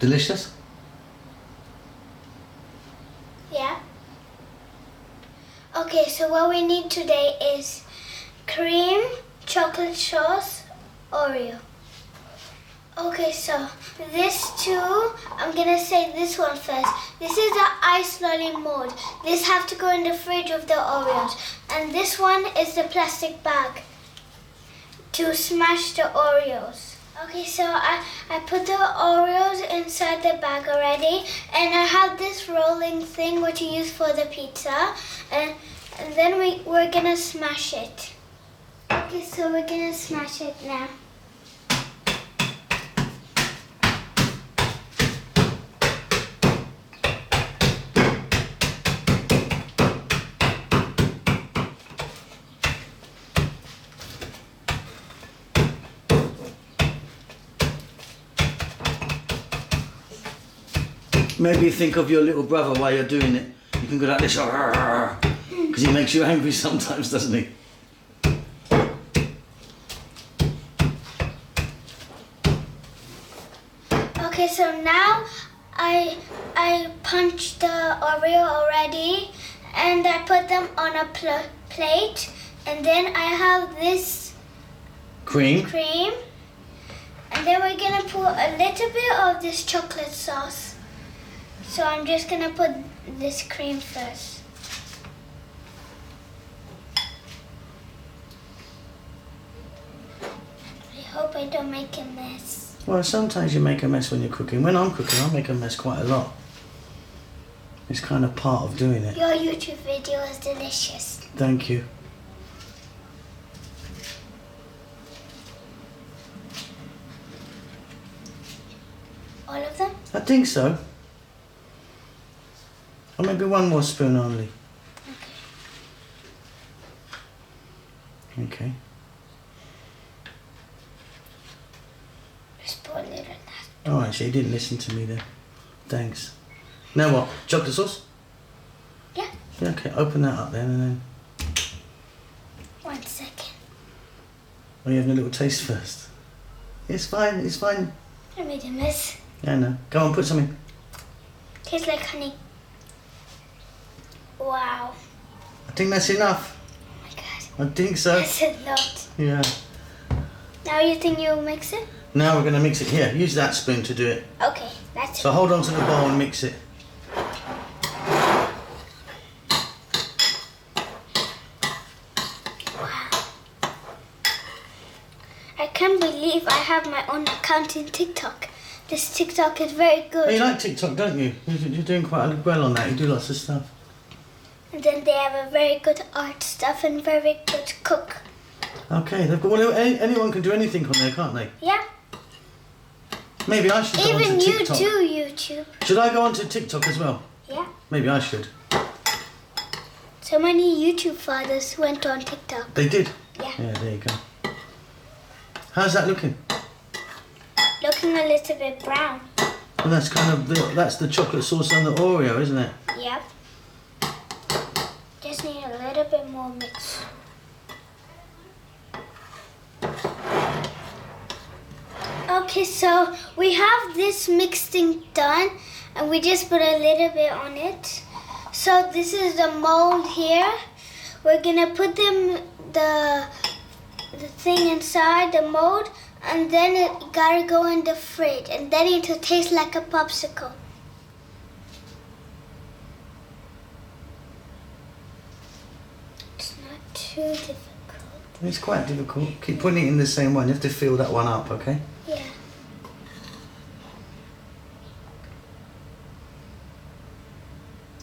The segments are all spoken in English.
Delicious? Yeah. Okay, so what we need today is cream, chocolate sauce, Oreo. Okay, so this two, I'm gonna say this one first. This is the ice lolly mold. This have to go in the fridge with the Oreos. And this one is the plastic bag to smash the Oreos. Okay, so I put the Oreos inside the bag already, and I have this rolling thing which you use for the pizza, and then we're gonna smash it. Okay, so we're gonna smash it now. Maybe think of your little brother while you're doing it. You can go like this, because he makes you angry sometimes, doesn't he? Okay, so now I punched the Oreo already, and I put them on a plate, and then I have this Cream. and then we're gonna put a little bit of this chocolate sauce. So I'm just gonna put this cream first. I hope I don't make a mess. Well, sometimes you make a mess when you're cooking. When I'm cooking, I make a mess quite a lot. It's kind of part of doing it. Your YouTube video is delicious. Thank you. All of them? I think so. Or maybe one more spoon only. Okay. Just put a little of that. Alright, so you didn't listen to me then. Thanks. Now what? Chocolate sauce? Yeah. Yeah, okay, open that up then and then. 1 second. Oh, you having a little taste first? It's fine, it's fine. I made a mess. Yeah, I know. Go on, put some in. Tastes like honey. Wow. I think that's enough. Oh my god. I think so. That's a lot. Yeah. Now you think you'll mix it? Now we're going to mix it. Here, use that spoon to do it. Okay, that's So hold on to the bowl and mix it. Wow. I can't believe I have my own account in TikTok. This TikTok is very good. Oh, you like TikTok, don't you? You're doing quite well on that. You do lots of stuff. And then they have a very good art stuff and very good cook. Okay, they've got, well, anyone can do anything on there, can't they? Yeah. Maybe I should go Even onto you TikTok. too, YouTube. Should I go onto TikTok as well? Yeah. Maybe I should. So many YouTube fathers went on TikTok. They did? Yeah. Yeah, there you go. How's that looking? Looking a little bit brown. Well, that's kind of that's the chocolate sauce on the Oreo, isn't it? Yep. Just need a little bit more mix. Okay, so we have this mixing done, and we just put a little bit on it. So this is the mold here. We're gonna put the thing inside the mold, and then it gotta go in the fridge, and then it'll taste like a popsicle. It's not too difficult. It's quite difficult. Keep putting it in the same one. You have to fill that one up, okay? Yeah.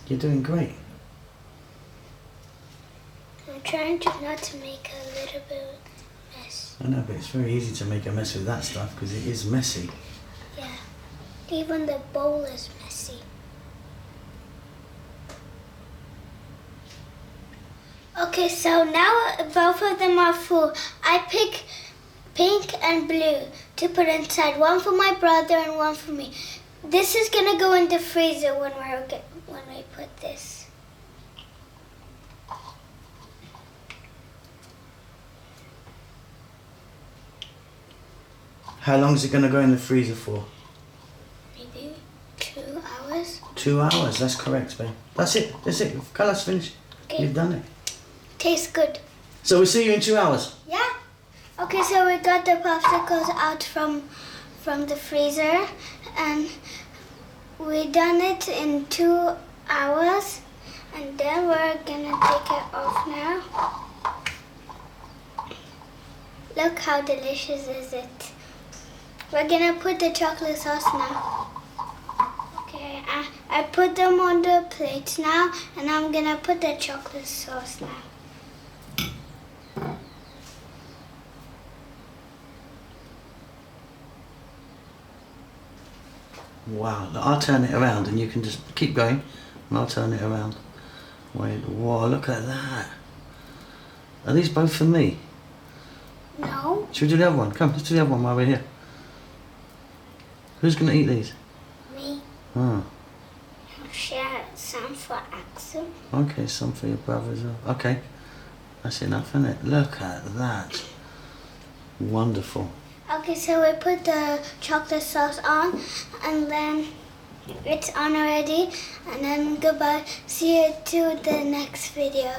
You're doing great. I'm trying to not to make a little bit of mess. I know, but it's very easy to make a mess with that stuff because it is messy. Yeah. Even the bowl is messy. Okay, so now both of them are full. I pick pink and blue to put inside. One for my brother and one for me. This is gonna go in the freezer when we put this. How long is it going to go in the freezer for? Maybe 2 hours, that's correct, babe. That's it. Colour's finished. Okay. You've done it. Tastes good. So we'll see you in 2 hours. Yeah. Okay, so we got the popsicles out from the freezer, and we done it in 2 hours, and then we're gonna take it off now. Look how delicious is it. We're gonna put the chocolate sauce now. Okay, I put them on the plate now, and I'm gonna put the chocolate sauce now. Wow, look, I'll turn it around and you can just keep going and I'll turn it around. Wait, whoa, look at that. Are these both for me? No. Should we do the other one? Come, let's do the other one while we're here. Who's going to eat these? Me. Oh. I'll share some for Axel. Okay, some for your brother as well. Okay, that's enough, isn't it? Look at that. Wonderful. Okay, so we put the chocolate sauce on, and then it's on already, and then goodbye. See you to the next video.